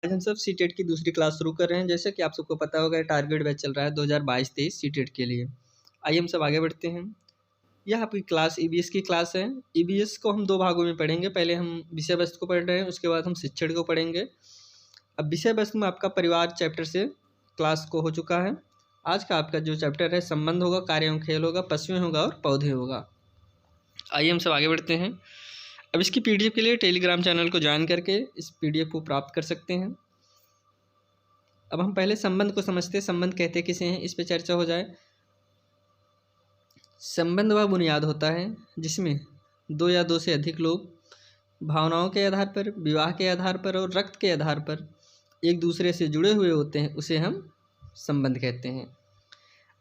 आज हम सब सीटेट की दूसरी क्लास शुरू कर रहे हैं। जैसे कि आप सबको पता होगा टारगेट बैच चल रहा है 2022-23 सीटेट के लिए। आइए हम सब आगे बढ़ते हैं। यह आपकी क्लास ईबीएस की क्लास है। ईबीएस को हम दो भागों में पढ़ेंगे। पहले हम विषय वस्तु को पढ़ रहे हैं, उसके बाद हम शिक्षण को पढ़ेंगे। अब विषय वस्तु में आपका परिवार चैप्टर से क्लास को हो चुका है। आज का आपका जो चैप्टर है संबंध होगा, कार्य एवं खेल होगा, पशुएं होगा और पौधे होगा। आइए हम सब आगे बढ़ते हैं। अब इसकी पीडीएफ के लिए टेलीग्राम चैनल को ज्वाइन करके इस पीडीएफ को प्राप्त कर सकते हैं। अब हम पहले संबंध को समझते हैं। संबंध कहते किसे हैं, इस पे चर्चा हो जाए। संबंध वह बुनियाद होता है जिसमें दो या दो से अधिक लोग भावनाओं के आधार पर, विवाह के आधार पर और रक्त के आधार पर एक दूसरे से जुड़े हुए होते हैं, उसे हम संबंध कहते हैं।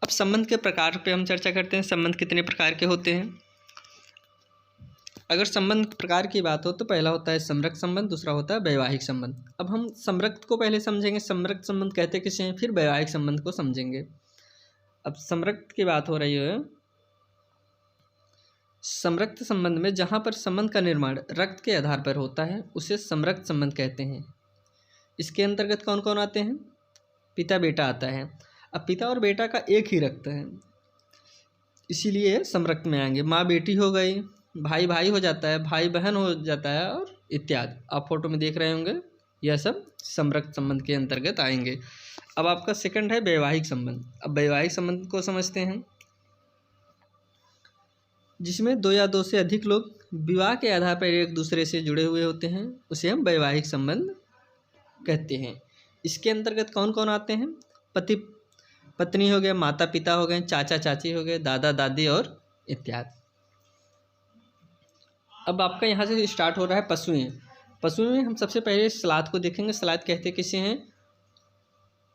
अब संबंध के प्रकार पे हम चर्चा करते हैं। संबंध कितने प्रकार के होते हैं। अगर संबंध प्रकार की बात हो तो पहला होता है समरक्त संबंध, दूसरा होता है वैवाहिक संबंध। अब हम समरक्त को पहले समझेंगे, समरक्त संबंध कहते किसे हैं, फिर वैवाहिक संबंध को समझेंगे। अब समरक्त की बात हो रही है। समरक्त संबंध में जहाँ पर संबंध का निर्माण रक्त के आधार पर होता है उसे समरक्त संबंध कहते हैं। इसके अंतर्गत कौन कौन आते हैं, पिता बेटा आता है। अब पिता और बेटा का एक ही रक्त है, इसीलिए समरक्त में आएंगे। माँ बेटी हो गई, भाई भाई हो जाता है, भाई बहन हो जाता है और इत्यादि। आप फोटो में देख रहे होंगे, यह सब समरक्त संबंध के अंतर्गत आएंगे। अब आपका सेकंड है वैवाहिक संबंध। अब वैवाहिक संबंध को समझते हैं, जिसमें दो या दो से अधिक लोग विवाह के आधार पर एक दूसरे से जुड़े हुए होते हैं, उसे हम वैवाहिक संबंध कहते हैं। इसके अंतर्गत कौन कौन आते हैं, पति पत्नी हो गए, माता पिता हो गए, चाचा चाची हो गए, दादा दादी और इत्यादि। अब आपका यहाँ से स्टार्ट हो रहा है पशुएं। पशुएं में हम सबसे पहले सलाद को देखेंगे। सलाद कहते किसे हैं,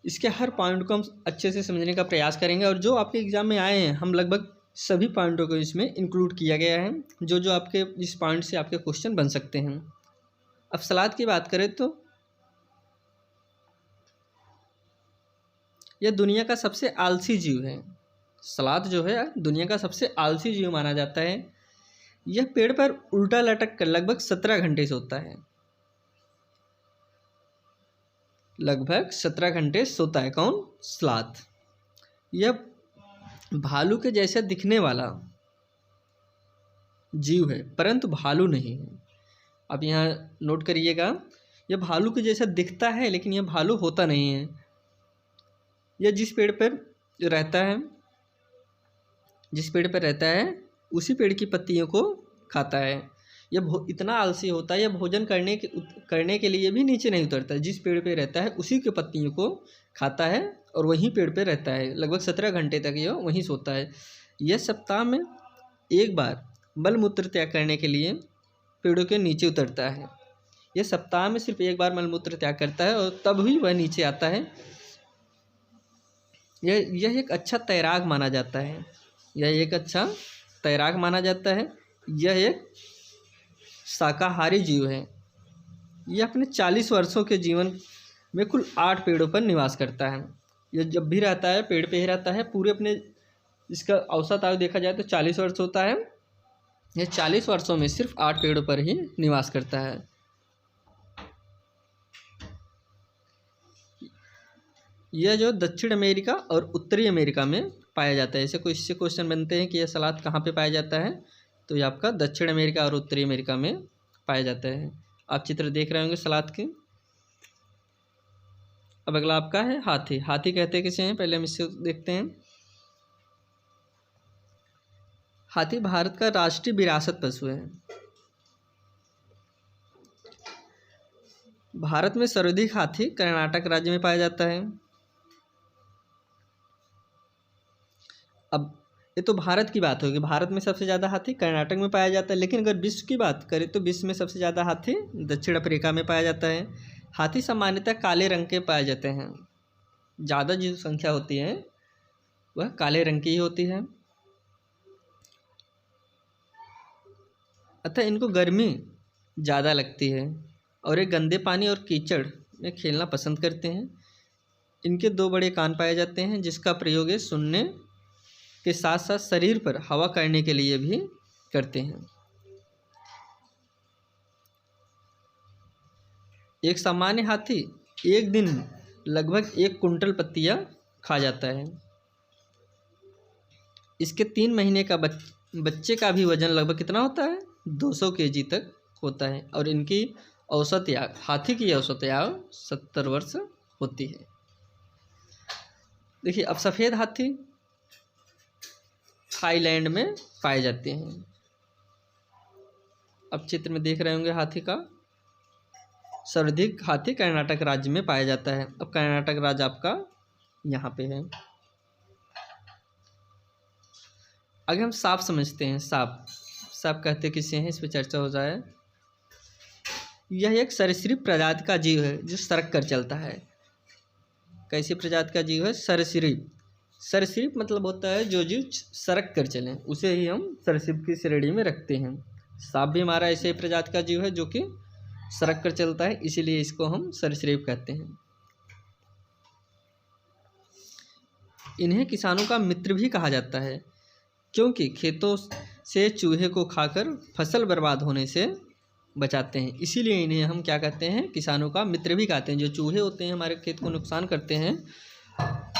इसके हर पॉइंट को हम अच्छे से समझने का प्रयास करेंगे और जो आपके एग्जाम में आए हैं हम लगभग सभी पॉइंटों को इसमें इंक्लूड किया गया है, जो जो आपके इस पॉइंट से आपके क्वेश्चन बन सकते हैं। अब सलाद की बात करें तो यह दुनिया का सबसे आलसी जीव है। सलाद जो है दुनिया का सबसे आलसी जीव माना जाता है। यह पेड़ पर उल्टा लटक कर लगभग 17 घंटे सोता है। लगभग 17 घंटे सोता है कौन, सलाद। यह भालू के जैसा दिखने वाला जीव है, परंतु भालू नहीं है। अब यहाँ नोट करिएगा, यह भालू के जैसा दिखता है लेकिन यह भालू होता नहीं है। यह जिस पेड़ पर रहता है उसी पेड़ की पत्तियों को खाता है। यह इतना आलसी होता है, यह भोजन करने के लिए भी नीचे नहीं उतरता। जिस पेड़ पे रहता है उसी के पत्तियों को खाता है और वहीं पेड़ पे रहता है। लगभग 17 घंटे तक यह वहीं सोता है। यह सप्ताह में एक बार मल मूत्र त्याग करने के लिए पेड़ों के नीचे उतरता है। यह सप्ताह में सिर्फ एक बार मल मूत्र त्याग करता है और तब ही वह नीचे आता है। यह एक अच्छा तैराक माना जाता है। यह एक शाकाहारी जीव है। यह अपने 40 वर्षों के जीवन में कुल 8 पेड़ों पर निवास करता है। यह जब भी रहता है पेड़ पे ही रहता है। पूरे अपने इसका औसत आयु देखा जाए तो 40 वर्ष होता है। यह 40 वर्षों में सिर्फ 8 पेड़ों पर ही निवास करता है। यह जो दक्षिण अमेरिका और उत्तरी अमेरिका में पाया जाता है। ऐसे कोई इससे क्वेश्चन बनते हैं कि यह सलाद कहाँ पे पाया जाता है, तो ये आपका दक्षिण अमेरिका और उत्तरी अमेरिका में पाया जाता है। आप चित्र देख रहे होंगे सलाद के। अब अगला आपका है हाथी। हाथी कहते किसे हैं, पहले हम इससे देखते हैं। हाथी भारत का राष्ट्रीय विरासत पशु है। भारत में सर्वाधिक हाथी कर्नाटक राज्य में पाया जाता है। अब ये तो भारत की बात होगी, भारत में सबसे ज़्यादा हाथी कर्नाटक में पाया जाता है। लेकिन अगर विश्व की बात करें तो विश्व में सबसे ज़्यादा हाथी दक्षिण अफ्रीका में पाया जाता है। हाथी सामान्यतः काले रंग के पाए जाते हैं। ज़्यादा जो संख्या होती है वह काले रंग की ही होती है। अतः इनको गर्मी ज़्यादा लगती है और ये गंदे पानी और कीचड़ में खेलना पसंद करते हैं। इनके 2 बड़े कान पाए जाते हैं, जिसका प्रयोग ये सुनने के साथ साथ शरीर पर हवा करने के लिए भी करते हैं। एक सामान्य हाथी एक दिन लगभग 1 कुंटल पत्तियाँ खा जाता है। इसके 3 महीने का बच्चे का भी वजन लगभग कितना होता है? 200 केजी तक होता है। और इनकी औसत आयु, हाथी की औसत आयु 70 वर्ष होती है। देखिए, अब सफ़ेद हाथी थाईलैंड में पाए जाते हैं। अब चित्र में देख रहे होंगे हाथी का। सर्वाधिक हाथी कर्नाटक राज्य में पाया जाता है। अब कर्नाटक राज्य आपका यहाँ पे है। आगे हम सांप समझते हैं। सांप कहते किसे हैं, इस पर चर्चा हो जाए। यह एक सरीसृप प्रजाति का जीव है जो सरक कर चलता है। कैसी प्रजाति का जीव है? सरीसृप। सरीसृप मतलब होता है जो जीव सरक कर चले, उसे ही हम सरीसृप की श्रेणी में रखते हैं। सांप भी हमारा ऐसे ही प्रजाति का जीव है जो कि सरक कर चलता है, इसीलिए इसको हम सरीसृप कहते हैं। इन्हें किसानों का मित्र भी कहा जाता है, क्योंकि खेतों से चूहे को खाकर फसल बर्बाद होने से बचाते हैं। इसीलिए इन्हें हम क्या कहते हैं? किसानों का मित्र भी कहते हैं। जो चूहे होते हैं हमारे खेत को नुकसान करते हैं,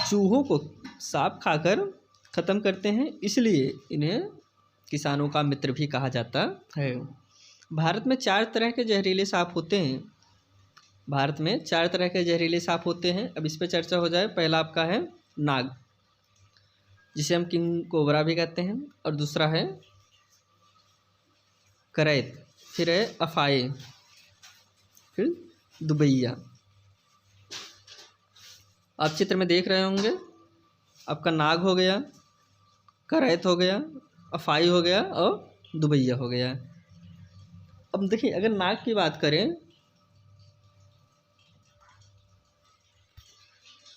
चूहों को सांप खाकर ख़त्म करते हैं, इसलिए इन्हें किसानों का मित्र भी कहा जाता है। भारत में 4 तरह के जहरीले सांप होते हैं। भारत में 4 तरह के जहरीले सांप होते हैं। अब इस पर चर्चा हो जाए। पहला आपका है नाग, जिसे हम किंग कोबरा भी कहते हैं, और दूसरा है करैत, फिर है अफाये, फिर दुबैया। आप चित्र में देख रहे होंगे, आपका नाग हो गया, करैत हो गया, अफाई हो गया और दुबैया हो गया। अब देखिए, अगर नाग की बात करें,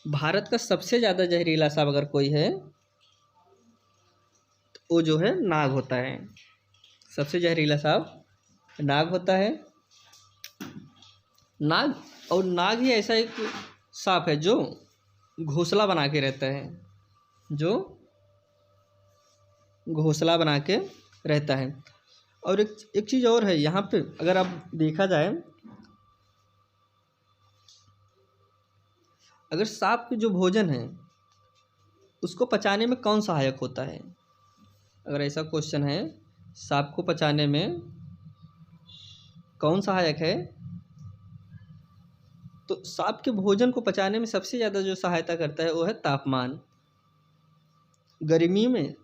भारत का सबसे ज़्यादा जहरीला सांप अगर कोई है तो वो जो है नाग होता है। सबसे जहरीला सांप नाग होता है। नाग ही ऐसा एक सांप है जो घोंसला बना के रहता है, और एक चीज़ और है यहाँ पे, अगर आप देखा जाए, अगर सांप के जो भोजन है उसको पचाने में कौन सहायक होता है? अगर ऐसा क्वेश्चन है, सांप को पचाने में कौन सहायक है, तो सांप के भोजन को पचाने में सबसे ज़्यादा जो सहायता करता है वो है तापमान। गर्मी में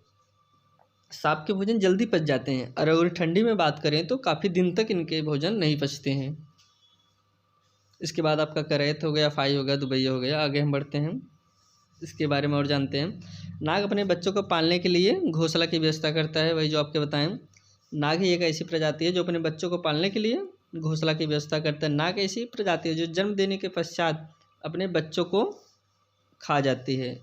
सांप के भोजन जल्दी पच जाते हैं, और अगर ठंडी में बात करें तो काफ़ी दिन तक इनके भोजन नहीं पचते हैं। इसके बाद आपका करैत हो गया, फाई हो गया, दुबैया हो गया। आगे हम बढ़ते हैं, इसके बारे में और जानते हैं। नाग अपने बच्चों को पालने के लिए घोंसला की व्यवस्था करता है। वही जो आपके बताएं, नाग ही एक ऐसी प्रजाति है जो अपने बच्चों को पालने के लिए घोंसला की व्यवस्था करता है। नाग ऐसी प्रजाति है जो जन्म देने के पश्चात अपने बच्चों को खा जाती है।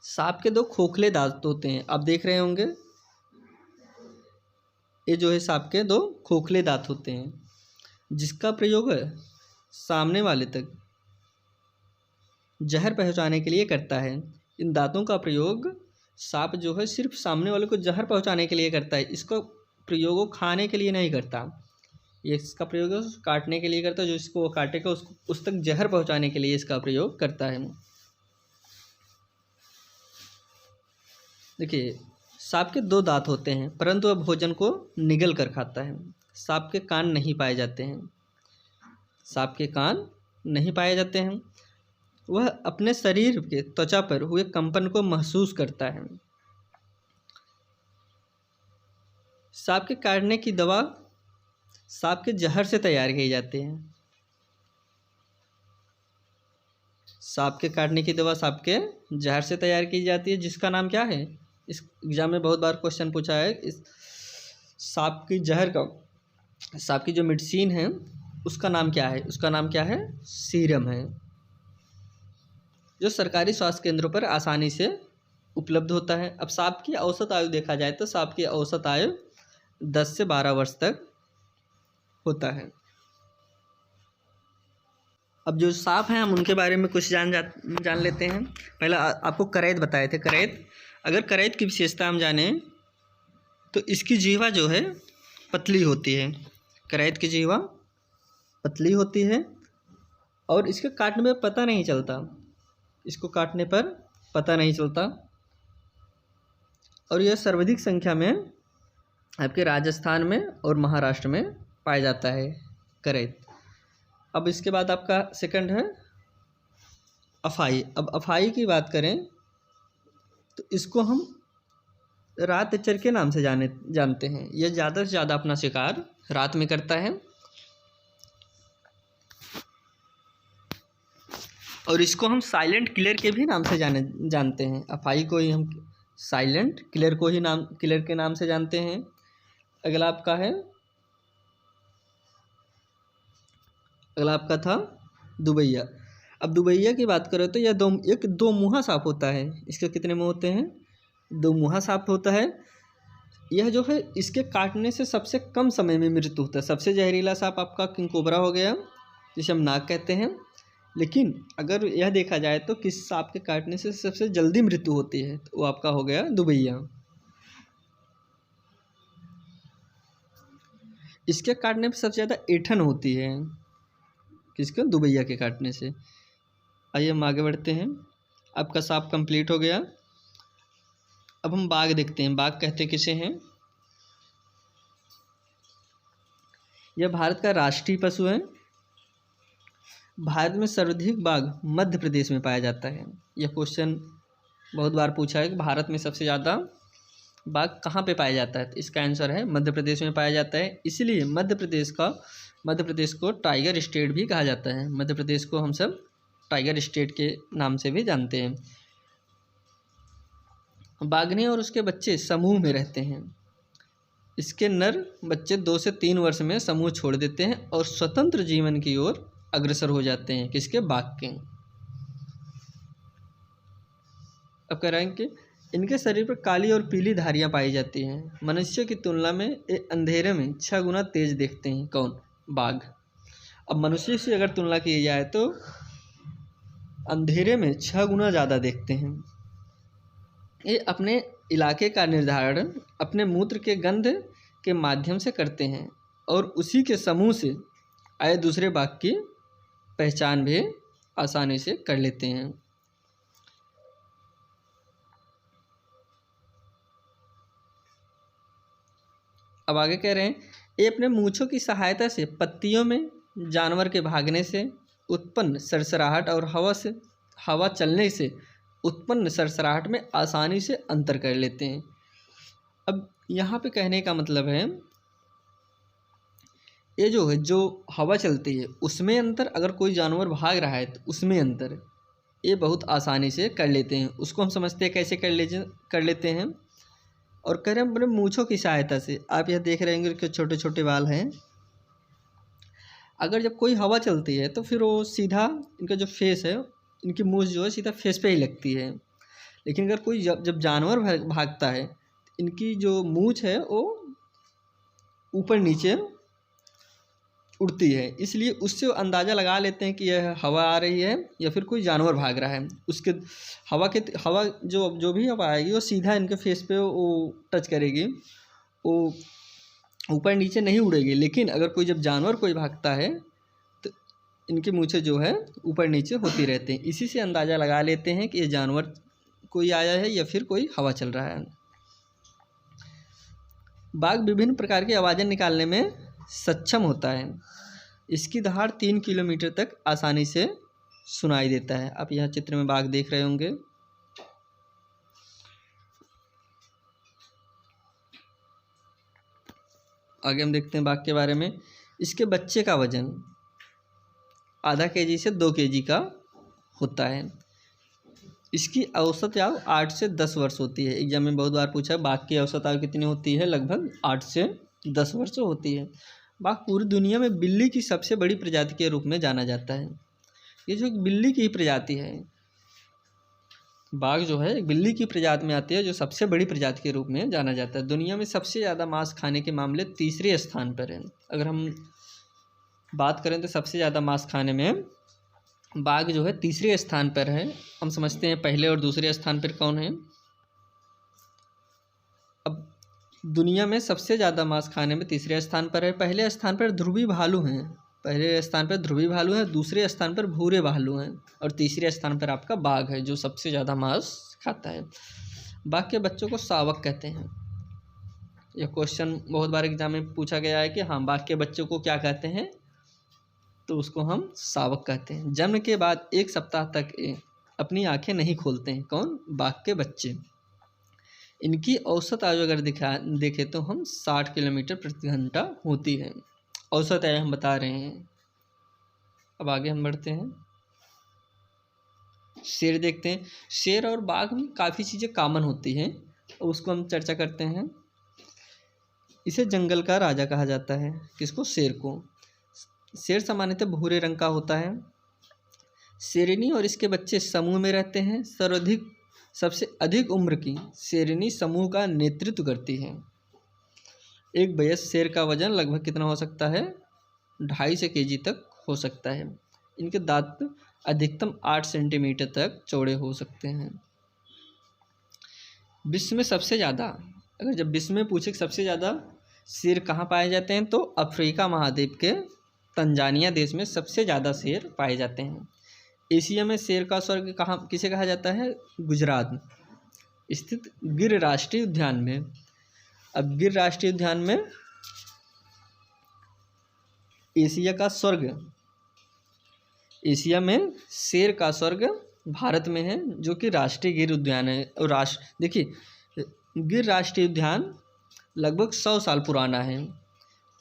सांप के 2 खोखले दांत होते हैं। आप देख रहे होंगे, ये जो है सांप के 2 खोखले दांत होते हैं, जिसका प्रयोग सामने वाले तक जहर पहुंचाने के लिए करता है। इन दांतों का प्रयोग सांप जो है सिर्फ सामने वाले को जहर पहुंचाने के लिए करता है। इसका प्रयोग वो खाने के लिए नहीं करता, ये इसका प्रयोग काटने के लिए करता है। जो इसको वो काटेगा उसको उस तक जहर पहुंचाने के लिए इसका प्रयोग करता है। देखिए, सांप के 2 दांत होते हैं, परंतु वह भोजन को निगल कर खाता है। सांप के कान नहीं पाए जाते हैं। सांप के कान नहीं पाए जाते हैं। वह अपने शरीर के त्वचा पर हुए कंपन को महसूस करता है। सांप के काटने की दवा सांप के जहर से तैयार की जाती है। सांप के काटने की दवा सांप के जहर से तैयार की जाती है, जिसका नाम क्या है? इस एग्जाम में बहुत बार क्वेश्चन पूछा है। इस सांप की जहर का, सांप की जो मेडिसिन है उसका नाम क्या है? उसका नाम क्या है? सीरम है, जो सरकारी स्वास्थ्य केंद्रों पर आसानी से उपलब्ध होता है। अब सांप की औसत आयु देखा जाए तो सांप की औसत आयु 10 से 12 वर्ष तक होता है। अब जो सांप हैं हम उनके बारे में कुछ जान लेते हैं। पहला आपको करैत बताए थे। करैत, अगर करैत की विशेषता हम जानें तो इसकी जीवा जो है पतली होती है। करैत की जीवा पतली होती है और इसके काटने में पता नहीं चलता, इसको काटने पर पता नहीं चलता। और यह सर्वाधिक संख्या में आपके राजस्थान में और महाराष्ट्र में पाया जाता है करैत। अब इसके बाद आपका सेकंड है अफाई। अब अफाई की बात करें तो इसको हम रातचर के नाम से जानते हैं। यह ज़्यादा से ज़्यादा अपना शिकार रात में करता है और इसको हम साइलेंट किलर के भी नाम से जानते हैं। अफाई को ही हम साइलेंट किलर के नाम से जानते हैं। अगला आपका था दुबैया। अब दुबैया की बात करें तो यह दो मुँहा सांप होता है। इसके कितने मुँह होते हैं? दो मुँहा सांप होता है। यह जो है इसके काटने से सबसे कम समय में मृत्यु होता है। सबसे जहरीला सांप आपका किंग कोबरा हो गया, जिसे हम नाग कहते हैं। लेकिन अगर यह देखा जाए तो किस सांप के काटने से सबसे जल्दी मृत्यु होती है तो वो आपका हो गया दुबैया। इसके काटने पर सबसे ज़्यादा ऐंठन होती है, किसके? दुबैया के काटने से। आइए हम आगे बढ़ते हैं। आपका सांप कंप्लीट हो गया। अब हम बाघ देखते हैं। बाघ कहते किसे हैं? यह भारत का राष्ट्रीय पशु है। भारत में सर्वाधिक बाघ मध्य प्रदेश में पाया जाता है। यह क्वेश्चन बहुत बार पूछा है कि भारत में सबसे ज़्यादा बाघ कहाँ पे पाया जाता है, तो इसका आंसर है मध्य प्रदेश में पाया जाता है। इसलिए मध्य प्रदेश को टाइगर स्टेट भी कहा जाता है। मध्य प्रदेश को हम सब टाइगर स्टेट के नाम से भी जानते हैं। बाघनी और उसके बच्चे समूह में रहते हैं। इसके नर बच्चे 2 से 3 वर्ष में समूह छोड़ देते हैं और स्वतंत्र जीवन की ओर अग्रसर हो जाते हैं। किसके? बाघ के। अब कह रहे हैं कि इनके शरीर पर काली और पीली धारियां पाई जाती हैं। मनुष्य की तुलना में ये अंधेरे में 6 गुना तेज देखते हैं। कौन? बाघ। अब मनुष्य से अगर तुलना की जाए तो अंधेरे में 6 गुना ज़्यादा देखते हैं। ये अपने इलाके का निर्धारण अपने मूत्र के गंध के माध्यम से करते हैं और उसी के समूह से आए दूसरे बाघ की पहचान भी आसानी से कर लेते हैं। अब आगे कह रहे हैं ये अपने मूंछों की सहायता से पत्तियों में जानवर के भागने से उत्पन्न सरसराहट और हवा चलने से उत्पन्न सरसराहट में आसानी से अंतर कर लेते हैं। अब यहाँ पे कहने का मतलब है ये जो हवा चलती है उसमें अंतर, अगर कोई जानवर भाग रहा है तो उसमें अंतर ये बहुत आसानी से कर लेते हैं। उसको हम समझते हैं कैसे कर लेते हैं। और कह रहे हैं अपने मूंछों की सहायता से। आप यह देख रहे होंगे कि छोटे छोटे बाल हैं। अगर जब कोई हवा चलती है तो फिर वो सीधा इनका जो फेस है, इनकी मूंछ जो है सीधा फेस पे ही लगती है। लेकिन अगर कोई जब जानवर भागता है इनकी जो मूंछ है वो ऊपर नीचे उड़ती है, इसलिए उससे अंदाज़ा लगा लेते हैं कि यह हवा आ रही है या फिर कोई जानवर भाग रहा है। उसके हवा जो भी हवा आएगी वो सीधा इनके फेस पे वो टच करेगी, वो ऊपर नीचे नहीं उड़ेगी। लेकिन अगर जब जानवर कोई भागता है तो इनकी मूंछें जो है ऊपर नीचे होती रहती हैं। इसी से अंदाज़ा लगा लेते हैं कि ये जानवर कोई आया है या फिर कोई हवा चल रहा है। बाघ विभिन्न प्रकार की आवाज़ें निकालने में सक्षम होता है। इसकी दहाड़ 3 किलोमीटर तक आसानी से सुनाई देता है। आप यह चित्र में बाघ देख रहे होंगे। आगे हम देखते हैं बाघ के बारे में। इसके बच्चे का वजन आधा केजी से 2 केजी का होता है। इसकी औसत आयु 8 से 10 वर्ष होती है। एग्जाम में बहुत बार पूछा है बाघ की औसत आयु कितनी होती है? लगभग 8 से 10 वर्ष होती है। बाघ पूरी दुनिया में बिल्ली की सबसे बड़ी प्रजाति के रूप में जाना जाता है। ये जो एक बिल्ली की प्रजाति है, बाघ जो है एक बिल्ली की प्रजाति में आती है जो सबसे बड़ी प्रजाति के रूप में जाना जाता है। दुनिया में सबसे ज़्यादा मांस खाने के मामले 3रे स्थान पर है। अगर हम बात करें तो सबसे ज़्यादा मांस खाने में बाघ जो है 3रे स्थान पर है। हम समझते हैं पहले और दूसरे स्थान पर कौन है। अब दुनिया में सबसे ज़्यादा मांस खाने में 3रे स्थान पर है। पहले स्थान पर ध्रुवी भालू हैं, पहले स्थान पर ध्रुवी भालू है, दूसरे स्थान पर भूरे भालू हैं और तीसरे स्थान पर आपका बाघ है जो सबसे ज़्यादा मांस खाता है। बाघ के बच्चों को शावक कहते हैं। यह क्वेश्चन बहुत बार एग्जाम में पूछा गया है कि हाँ बाघ के बच्चों को क्या कहते हैं, तो उसको हम शावक कहते हैं। जन्म के बाद 1 सप्ताह तक अपनी आंखें नहीं खोलते हैं। कौन? बाघ के बच्चे। इनकी औसत आयु अगर देखें तो हम 60 किलोमीटर प्रति घंटा होती है। औसत आयु हम बता रहे हैं। अब आगे हम बढ़ते हैं, शेर देखते हैं। शेर और बाघ में काफ़ी चीज़ें कॉमन होती हैं, उसको हम चर्चा करते हैं। इसे जंगल का राजा कहा जाता है। किसको? शेर को। शेर सामान्यतः भूरे रंग का होता है। शेरनी और इसके बच्चे समूह में रहते हैं। सबसे अधिक उम्र की शेरनी समूह का नेतृत्व करती है। एक वयस्क शेर का वजन लगभग कितना हो सकता है? 250 kg तक हो सकता है। इनके दांत अधिकतम 8 सेंटीमीटर तक चौड़े हो सकते हैं। विश्व में सबसे ज़्यादा, अगर जब विश्व में पूछे कि सबसे ज़्यादा शेर कहाँ पाए जाते हैं, तो अफ्रीका महाद्वीप के तंजानिया देश में सबसे ज़्यादा शेर पाए जाते हैं। एशिया में शेर का स्वर्ग किसे कहा जाता है? गुजरात स्थित गिर राष्ट्रीय उद्यान में। अब गिर राष्ट्रीय उद्यान में एशिया का स्वर्ग, एशिया में शेर का स्वर्ग भारत में है, जो कि राष्ट्रीय गिर उद्यान है। और देखिए गिर राष्ट्रीय उद्यान लगभग 100 साल पुराना है।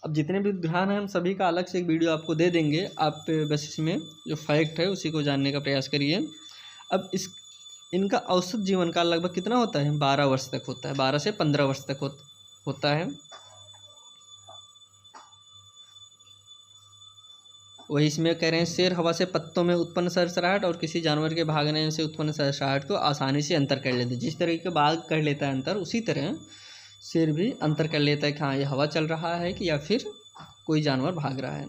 अब जितने भी उद्यान हैं हम सभी का अलग से एक वीडियो आपको दे देंगे, आप बस इसमें जो फैक्ट है उसी को जानने का प्रयास करिए। अब इनका औसत जीवन काल लगभग कितना होता है? 12 वर्ष तक होता है। 12 से 15 वर्ष तक होता है। वही इसमें कह रहे हैं, शेर हवा से पत्तों में उत्पन्न सरसराहट और किसी जानवर के भागने से उत्पन्न सरसराहट को आसानी से अंतर कर लेते हैं। जिस तरह के बाघ कर लेता है अंतर, उसी तरह शेर भी अंतर कर लेता है कि हाँ ये हवा चल रहा है कि या फिर कोई जानवर भाग रहा है।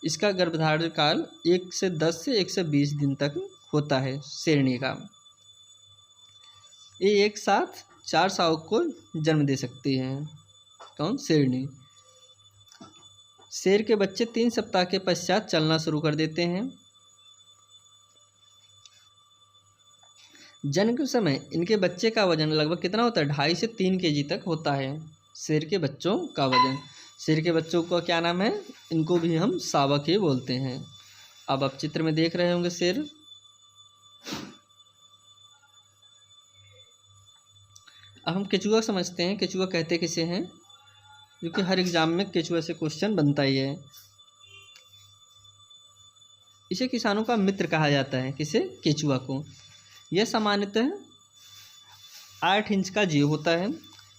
इसका गर्भधारण काल 1 से 10 से 120 दिन तक होता है शेरनी का। ये एक साथ 4 शावक को जन्म दे सकती है। कौन? शेरनी। शेर के बच्चे 3 सप्ताह के पश्चात चलना शुरू कर देते हैं। जन्म के समय इनके बच्चे का वजन लगभग कितना होता है? 2.5 से 3 kg तक होता है शेर के बच्चों का वजन। शेर के बच्चों का क्या नाम है? इनको भी हम शावक ही बोलते हैं। अब आप चित्र में देख रहे होंगे शेर। अब हम केचुआ समझते हैं। केचुआ कहते किसे हैं? क्योंकि हर एग्जाम में केचुआ से क्वेश्चन बनता ही है। इसे किसानों का मित्र कहा जाता है। किसे? केचुआ को। यह सामान्यतः 8 इंच का जीव होता है।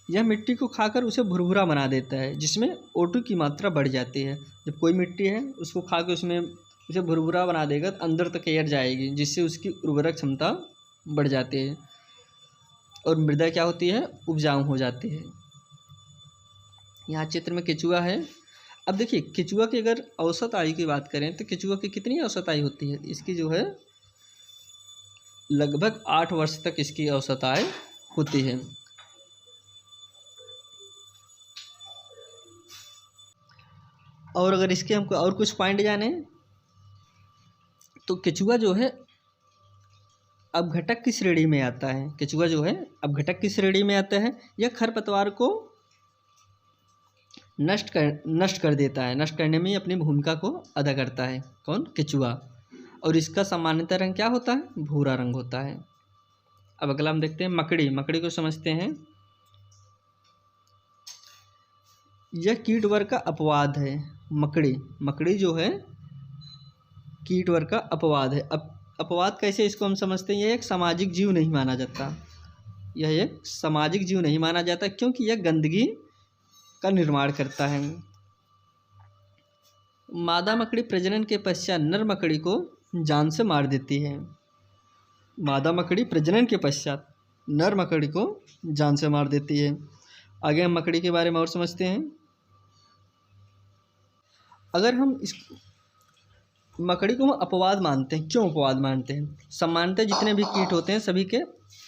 यह मिट्टी को खाकर उसे भुरभुरा बना देता है, जिसमें O2 की मात्रा बढ़ जाती है। जब कोई मिट्टी है उसको खा के उसमें उसे भुरभुरा बना देगा तो अंदर तक एयर जाएगी, जिससे उसकी उर्वरक क्षमता बढ़ जाती है और मृदा क्या होती है? उपजाऊ हो जाती है। यहाँ चित्र में केचुआ है। अब देखिए केचुआ की अगर औसत आयु की बात करें तो केचुआ की कितनी औसत आयु होती है? इसकी जो है लगभग 8 वर्ष तक इसकी औसत आयु होती है। और अगर इसके हमको और कुछ पॉइंट जाने तो केचुआ जो है अपघटक की श्रेणी में आता है। केचुआ जो है अपघटक की श्रेणी में आता है। यह खरपतवार को नष्ट कर देता है। नष्ट करने में अपनी भूमिका को अदा करता है। कौन? केचुआ। और इसका सामान्यतः रंग क्या होता है? भूरा रंग होता है। अब अगला हम देखते हैं मकड़ी। मकड़ी को समझते हैं। यह कीट वर्ग का अपवाद है। मकड़ी जो है कीट वर्ग का अपवाद है। अपवाद कैसे इसको हम समझते हैं? यह एक सामाजिक जीव नहीं माना जाता। यह एक सामाजिक जीव नहीं माना जाता क्योंकि यह गंदगी का निर्माण करता है। मादा मकड़ी प्रजनन के पश्चात नर मकड़ी को जान से मार देती है। मादा मकड़ी प्रजनन के पश्चात नर मकड़ी को जान से मार देती है। आगे हम मकड़ी के बारे में और समझते हैं। अगर हम इस मकड़ी को हम अपवाद मानते हैं, क्यों अपवाद मानते हैं? सामान्यतः जितने भी कीट होते हैं सभी के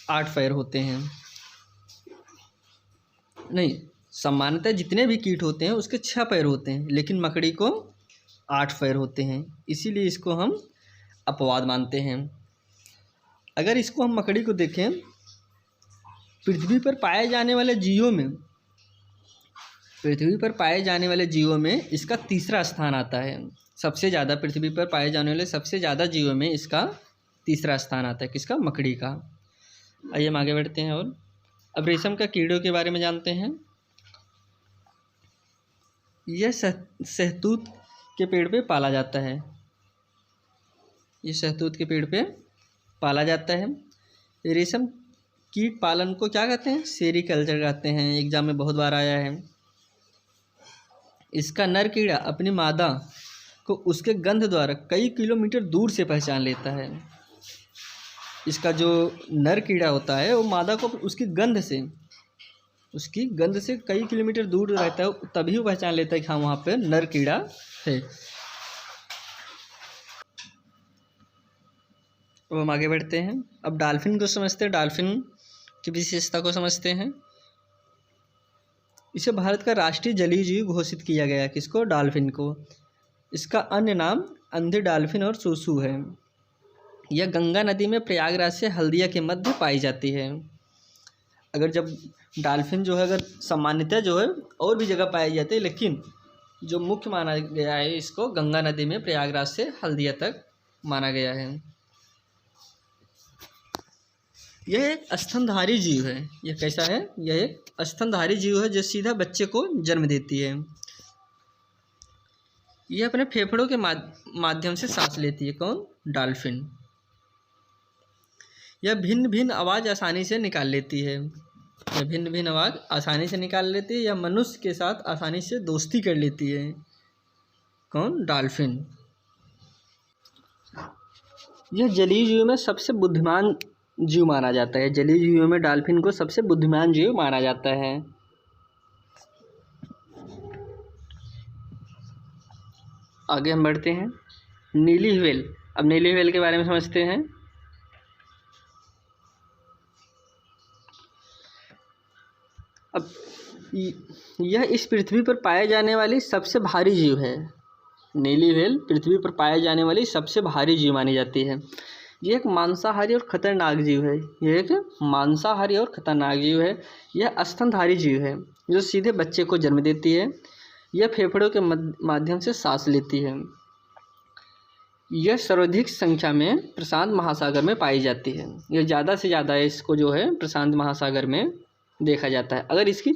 8 पैर होते हैं। नहीं, सामान्यतः जितने भी कीट होते हैं उसके 6 पैर होते हैं, लेकिन मकड़ी को 8 पैर होते हैं, इसीलिए इसको हम अपवाद मानते हैं। अगर इसको हम मकड़ी को देखें, पृथ्वी पर पाए जाने वाले जीवों में इसका तीसरा स्थान आता है। सबसे ज़्यादा पृथ्वी पर पाए जाने वाले सबसे ज़्यादा जीवों में इसका तीसरा स्थान आता है। किसका? मकड़ी का। आइए हम आगे बढ़ते हैं और अब रेशम का कीड़ों के बारे में जानते हैं। यह शहतूत के पेड़ पे पाला जाता है। ये शहतूत के पेड़ पे पाला जाता है। रेशम कीट पालन को क्या कहते हैं? सेरीकल्चर कहते हैं। एग्जाम में बहुत बार आया है। इसका नर कीड़ा अपनी मादा को उसके गंध द्वारा कई किलोमीटर दूर से पहचान लेता है। इसका जो नर कीड़ा होता है वो मादा को उसकी गंध से कई किलोमीटर दूर रहता है, तभी वो पहचान लेता है कि हाँ वहाँ पे नर कीड़ा है। अब हम आगे बढ़ते हैं। अब डॉल्फिन को समझते हैं, डॉल्फिन की विशेषता को समझते हैं। इसे भारत का राष्ट्रीय जलीय जीव घोषित किया गया। किसको? डॉल्फिन को। इसका अन्य नाम अंधे डॉल्फिन और सूसू है। यह गंगा नदी में प्रयागराज से हल्दिया के मध्य पाई जाती है। अगर जब डॉल्फिन जो है अगर सामान्यतः जो है और भी जगह पाई जाती है, लेकिन जो मुख्य माना गया है इसको गंगा नदी में प्रयागराज से हल्दिया तक माना गया है। यह एक स्तनधारी जीव है। यह कैसा है? यह एक स्तनधारी जीव है जो सीधा बच्चे को जन्म देती है। यह अपने फेफड़ों के माध्यम से सांस लेती है। कौन? डॉल्फिन। यह भिन्न भिन्न आवाज़ आसानी से निकाल लेती है। यह मनुष्य के साथ आसानी से दोस्ती कर लेती है। कौन? डॉल्फिन। यह जलीय जीव में सबसे बुद्धिमान जीव माना जाता है। जलीय जीवों में डॉल्फिन को सबसे बुद्धिमान जीव माना जाता है। आगे हम बढ़ते हैं। नीली व्हेल। अब नीली व्हेल के बारे में समझते हैं। अब यह इस पृथ्वी पर पाए जाने वाली सबसे भारी जीव है। नीली व्हेल पृथ्वी पर पाए जाने वाली सबसे भारी जीव मानी जाती है। यह एक मांसाहारी और खतरनाक जीव है। यह स्तनधारी जीव है जो सीधे बच्चे को जन्म देती है। यह फेफड़ों के माध्यम से सांस लेती है। यह सर्वाधिक संख्या में प्रशांत महासागर में पाई जाती है। यह ज़्यादा से ज़्यादा इसको जो है प्रशांत महासागर में देखा जाता है। अगर इसकी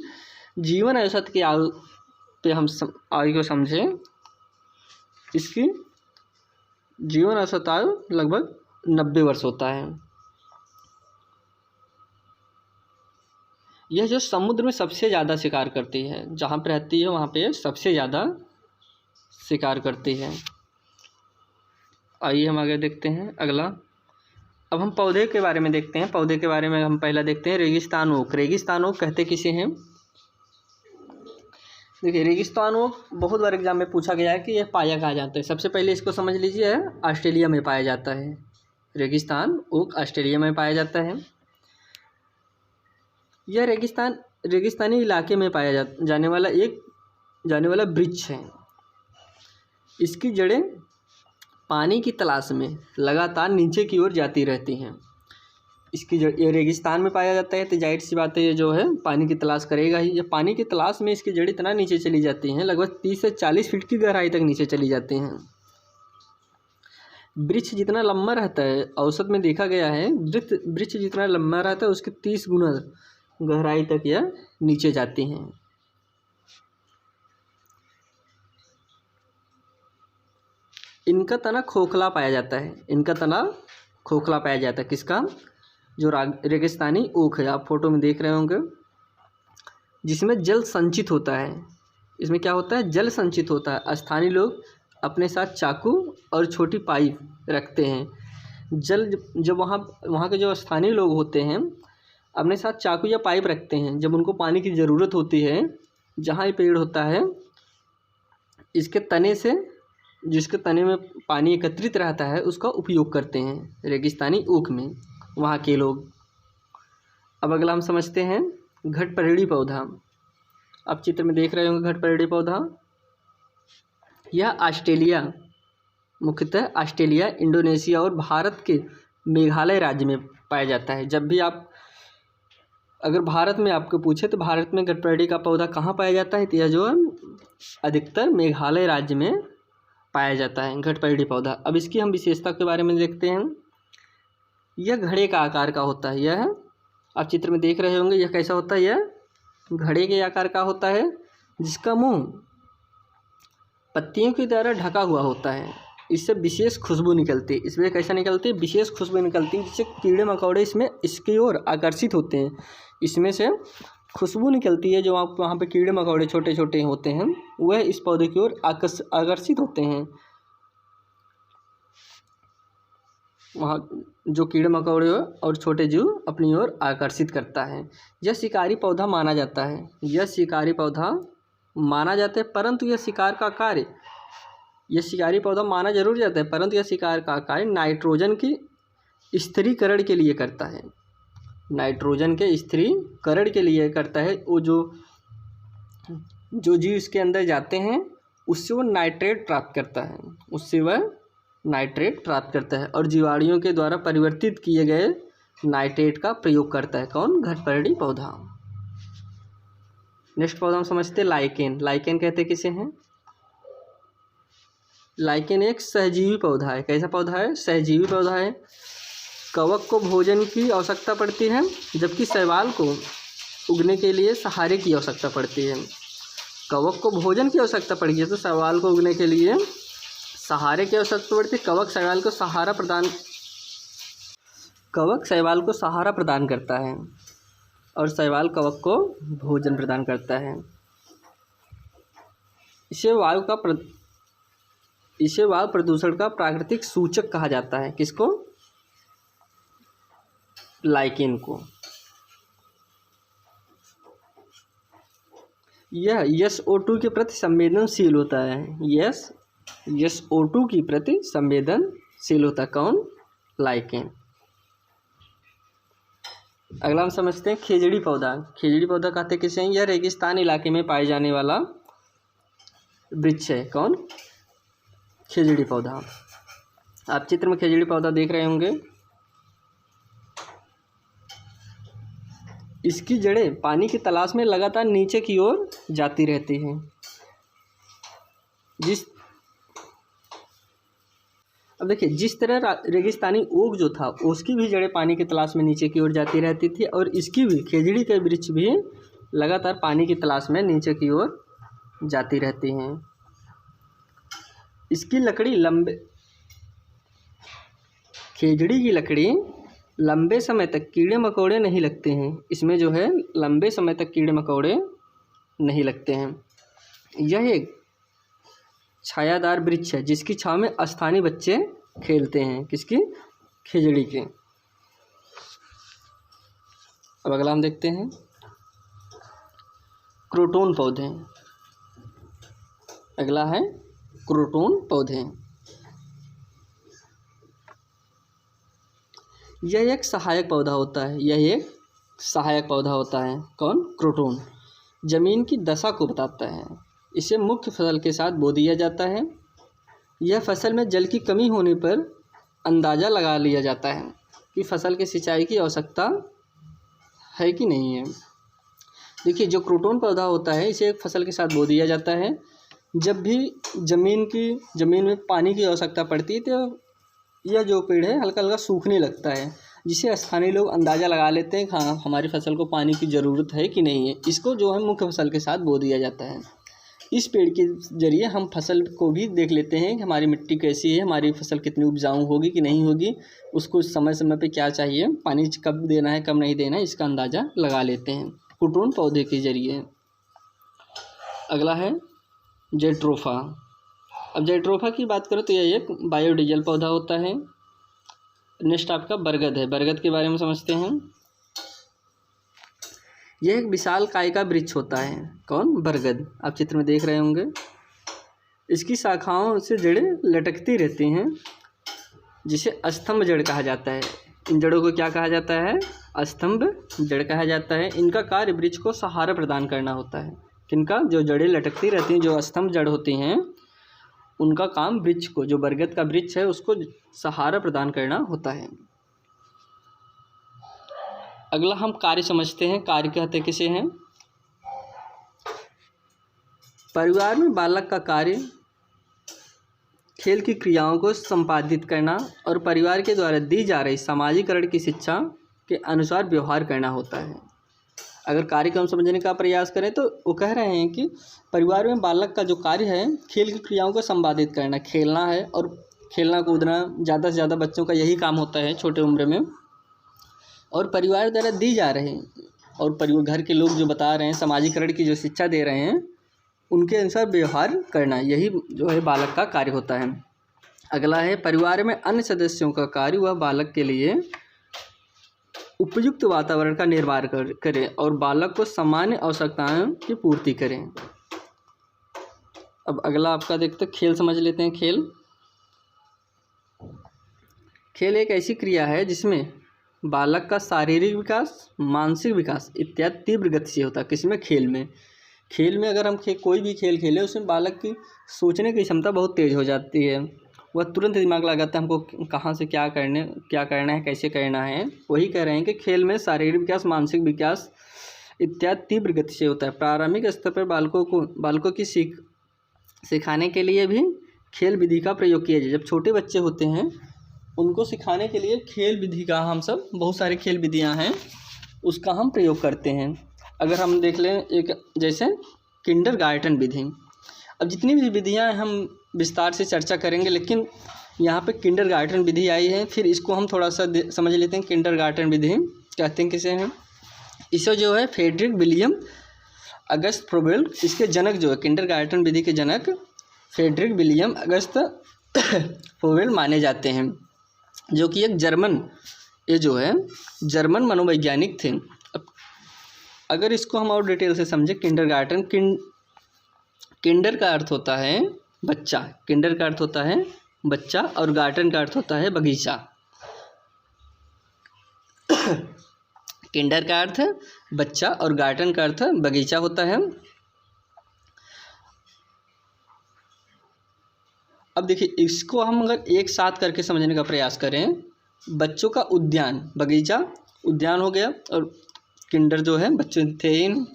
जीवन औसत की आयु पे हम आयु को समझें, इसकी जीवन औसत आयु लगभग 90 वर्ष होता है। यह जो समुद्र में सबसे ज़्यादा शिकार करती है, जहाँ पर रहती है वहाँ पे सबसे ज़्यादा शिकार करती है। आइए हम आगे देखते हैं अगला। अब हम पौधे के बारे में देखते हैं। पौधे के बारे में हम पहला देखते हैं रेगिस्तान ओक। रेगिस्तान ओक कहते किसे हैं? देखिए, रेगिस्तान ओक बहुत बार एग्जाम में पूछा गया है कि यह पाया कहाँ जाता है। सबसे पहले इसको समझ लीजिए, ऑस्ट्रेलिया में पाया जाता है। रेगिस्तान ओक ऑस्ट्रेलिया में पाया जाता है। यह रेगिस्तानी इलाके में पाया जाने वाला वृक्ष है। इसकी जड़ें पानी की तलाश में लगातार नीचे की ओर जाती रहती हैं। ये रेगिस्तान में पाया जाता है तो जाहिर सी बात है ये जो है पानी की तलाश करेगा ही। ये पानी की तलाश में इसकी जड़ें इतना नीचे चली जाती हैं, लगभग 30 से 40 फीट की गहराई तक नीचे चली जाती हैं। वृक्ष जितना लंबा रहता है, औसत में देखा गया है वृक्ष जितना लंबा रहता है उसके 30 गुना गहराई तक यह नीचे जाती हैं। इनका तना खोखला पाया जाता है। किसका? जो रेगिस्तानी ओक है, आप फोटो में देख रहे होंगे, जिसमें जल संचित होता है। इसमें क्या होता है? जल संचित होता है। स्थानीय लोग अपने साथ चाकू और छोटी पाइप रखते हैं। जब वहाँ के जो स्थानीय लोग होते हैं अपने साथ चाकू या पाइप रखते हैं। जब उनको पानी की ज़रूरत होती है, जहाँ ये पेड़ होता है इसके तने से, जिसके तने में पानी एकत्रित रहता है, उसका उपयोग करते हैं रेगिस्तानी ओक में वहाँ के लोग। अब अगला हम समझते हैं घटपरेड़ी पौधा। आप चित्र में देख रहे होंगे घटपरेड़ी पौधा। यह ऑस्ट्रेलिया, मुख्यतः ऑस्ट्रेलिया, इंडोनेशिया और भारत के मेघालय राज्य में पाया जाता है। जब भी आप अगर भारत में आपको पूछे तो भारत में गठबेड़ी का पौधा कहाँ पाया जाता है, तो यह जो अधिकतर मेघालय राज्य में पाया जाता है गठबेड़ी पौधा। अब इसकी हम विशेषता के बारे में देखते हैं। यह घड़े का आकार का होता है। यह आप चित्र में देख रहे होंगे, यह कैसा होता है, यह घड़े के आकार का होता है, जिसका मुंह पत्तियों के द्वारा ढका हुआ होता है। इससे विशेष खुशबू निकलती है। इसमें कैसा निकलती है, विशेष खुशबू निकलती है, जिससे कीड़े मकोड़े इसमें इसकी ओर आकर्षित होते हैं। इसमें से खुशबू निकलती है, जो आप वहाँ पे कीड़े मकोड़े छोटे छोटे होते हैं वह इस पौधे की ओर आकर्षित होते हैं। वहाँ जो कीड़े मकोड़े और छोटे जीव अपनी ओर आकर्षित करता है। यह शिकारी पौधा माना जाता है। यह शिकारी पौधा माना जाता है, परंतु यह शिकार का कार्य, यह शिकारी पौधा माना जरूर जाता है, परंतु यह शिकार का कार्य नाइट्रोजन की स्थिरीकरण के लिए करता है। नाइट्रोजन के स्थिरीकरण के लिए करता है। वो जो जीव इसके अंदर जाते हैं उससे वो नाइट्रेट प्राप्त करता है, उससे वह नाइट्रेट प्राप्त करता है और जीवाणुओं के द्वारा परिवर्तित किए गए नाइट्रेट का प्रयोग करता है। कौन, घटपर्णी पौधा। नेक्स्ट पौधा हम समझते हैं लाइकेन। लाइकेन कहते किसे हैं, लाइकेन एक सहजीवी पौधा है। कैसा पौधा है, सहजीवी पौधा है। कवक को भोजन की आवश्यकता पड़ती है, जबकि शैवाल को उगने के लिए सहारे की आवश्यकता पड़ती है। कवक को भोजन की आवश्यकता पड़ती है तो शैवाल को उगने के लिए सहारे की आवश्यकता पड़ती है। कवक शैवाल को सहारा प्रदान करता है और शैवाल कवक को भोजन प्रदान करता है। इसे वायु प्रदूषण का प्राकृतिक सूचक कहा जाता है। किसको, लाइकेन को। यह SO2 के प्रति संवेदनशील होता है। SO2 की प्रति संवेदनशील होता है। कौन, लाइकेन। अगला हम समझते हैं खेजड़ी पौधा। खेजड़ी पौधा कहते किसे हैं, यह रेगिस्तान इलाके में पाए जाने वाला वृक्ष है। कौन, खेजड़ी पौधा। आप चित्र में खेजड़ी पौधा देख रहे होंगे। इसकी जड़ें पानी की तलाश में लगातार नीचे की ओर जाती रहती हैं। अब देखिए, जिस तरह रेगिस्तानी ओक जो था उसकी भी जड़ें पानी की तलाश में नीचे की ओर जाती रहती थी, और इसकी भी, खेजड़ी के वृक्ष भी लगातार पानी की तलाश में नीचे की ओर जाती रहती हैं। इसकी लकड़ी खेजड़ी की लकड़ी लंबे समय तक कीड़े मकोड़े नहीं लगते हैं। इसमें जो है लंबे समय तक कीड़े मकोड़े नहीं लगते हैं। यह एक छायादार वृक्ष है जिसकी छांव में स्थानीय बच्चे खेलते हैं। किसकी, खेजड़ी के। अब अगला हम देखते हैं क्रोटोन पौधे। अगला है क्रोटोन पौधे। यह एक सहायक पौधा होता है। कौन, क्रोटोन। जमीन की दशा को बताता है। इसे मुख्य फसल के साथ बो दिया जाता है। यह फसल में जल की कमी होने पर अंदाज़ा लगा लिया जाता है कि फसल की सिंचाई की आवश्यकता है कि नहीं है। देखिए, जो क्रोटोन पौधा होता है इसे एक फसल के साथ बो दिया जाता है। जब भी ज़मीन में पानी की आवश्यकता पड़ती है तो यह जो पेड़ है हल्का हल्का सूखने लगता है, जिससे स्थानीय लोग अंदाज़ा लगा लेते हैं कि हाँ, हमारी फसल को पानी की ज़रूरत है कि नहीं है। इसको जो है मुख्य फसल के साथ बो दिया जाता है। इस पेड़ के जरिए हम फसल को भी देख लेते हैं कि हमारी मिट्टी कैसी है, हमारी फसल कितनी उपजाऊ होगी कि नहीं होगी, उसको समय समय पे क्या चाहिए, पानी कब देना है कब नहीं देना है, इसका अंदाज़ा लगा लेते हैं क्रोटोन पौधे के जरिए। अगला है जेट्रोफा। अब जेट्रोफा की बात करो तो यह एक बायोडीजल पौधा होता है। नेक्स्ट आपका बरगद है। बरगद के बारे में समझते हैं। यह एक विशाल काय का वृक्ष होता है। कौन, बरगद। आप चित्र में देख रहे होंगे। इसकी शाखाओं से जड़ें लटकती रहती हैं, जिसे स्तंभ जड़ कहा जाता है। इन जड़ों को क्या कहा जाता है, स्तंभ जड़ कहा जाता है। इनका कार्य वृक्ष को सहारा प्रदान करना होता है। किनका, जो जड़ें लटकती रहती हैं, जो स्तंभ जड़ होती हैं, उनका काम वृक्ष को, जो बरगद का वृक्ष है उसको सहारा प्रदान करना होता है। अगला हम कार्य समझते हैं। कार्य कहते किसे हैं? परिवार में बालक का कार्य खेल की क्रियाओं को संपादित करना और परिवार के द्वारा दी जा रही सामाजिकरण की शिक्षा के अनुसार व्यवहार करना होता है। अगर कार्य को हम समझने का प्रयास करें तो वो कह रहे हैं कि परिवार में बालक का जो कार्य है खेल की क्रियाओं को संपादित करना, खेलना है और खेलना कूदना ज़्यादा से ज़्यादा बच्चों का यही काम होता है छोटे उम्र में, और परिवार द्वारा दी जा रहे और परिवार घर के लोग जो बता रहे हैं सामाजिकरण की जो शिक्षा दे रहे हैं उनके अनुसार व्यवहार करना, यही जो है बालक का कार्य होता है। अगला है परिवार में अन्य सदस्यों का कार्य वह बालक के लिए उपयुक्त वातावरण का निर्माण करें और बालक को सामान्य आवश्यकताओं की पूर्ति करें। अब अगला आपका देखते खेल समझ लेते हैं। खेल एक ऐसी क्रिया है जिसमें बालक का शारीरिक विकास, मानसिक विकास इत्यादि तीव्र गति से होता है। किसमें? खेल में अगर हम कोई भी खेल खेलें उसमें बालक की सोचने की क्षमता बहुत तेज़ हो जाती है। वह तुरंत दिमाग लगाता है हमको कहाँ से क्या करना है, कैसे करना है। वही कह रहे हैं कि खेल में शारीरिक विकास, मानसिक विकास इत्यादि तीव्र गति से होता है। प्रारंभिक स्तर पर बालकों की सिखाने के लिए भी खेल विधि का प्रयोग किया जाए। जब छोटे बच्चे होते हैं उनको सिखाने के लिए खेल विधि का हम सब बहुत सारे खेल विधियाँ हैं उसका हम प्रयोग करते हैं। अगर हम देख लें एक जैसे किंडरगार्टन विधि, अब जितनी भी विधियाँ हम विस्तार से चर्चा करेंगे लेकिन यहाँ पे किंडरगार्टन विधि आई है, फिर इसको हम थोड़ा सा समझ लेते हैं। किंडरगार्टन विधि कहते हैं किसे हैं? इसे जो है फ्रेडरिक विलियम अगस्त फ्रोबेल, इसके जनक जो है किंडरगार्टन विधि के जनक फ्रेडरिक विलियम अगस्त फ्रोबेल माने जाते हैं, जो कि एक जर्मन मनोवैज्ञानिक थे। अब अगर इसको हम और डिटेल से समझे, किंडर का अर्थ होता है बच्चा, किंडर का अर्थ होता है बच्चा और गार्टन का अर्थ होता है बगीचा। किंडर का अर्थ बच्चा और गार्टन का अर्थ बगीचा होता है। अब देखिए इसको हम अगर एक साथ करके समझने का प्रयास करें, बच्चों का उद्यान, बगीचा उद्यान हो गया, और किंडर जो है बच्चे थे। इन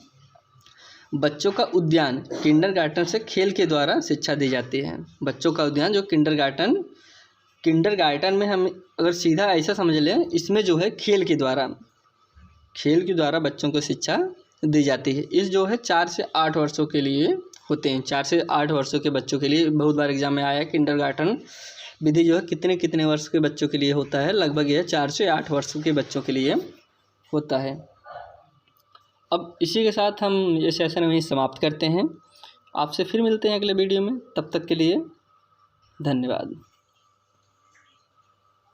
बच्चों का उद्यान किंडरगार्टन से खेल के द्वारा शिक्षा दी जाती है। बच्चों का उद्यान जो किंडरगार्टन में हम अगर सीधा ऐसा समझ लें, इसमें जो है खेल के द्वारा बच्चों को शिक्षा दी जाती है। इस जो है 4 से 8 वर्षों के लिए होते हैं। 4 से 8 वर्षों के बच्चों के लिए बहुत बार एग्जाम में आया है। किंडरगार्टन विधि जो है कितने वर्ष के बच्चों के लिए होता है? लगभग यह 4 से 8 वर्षों के बच्चों के लिए होता है। अब इसी के साथ हम ये सेशन वहीं समाप्त करते हैं। आपसे फिर मिलते हैं अगले वीडियो में। तब तक के लिए धन्यवाद।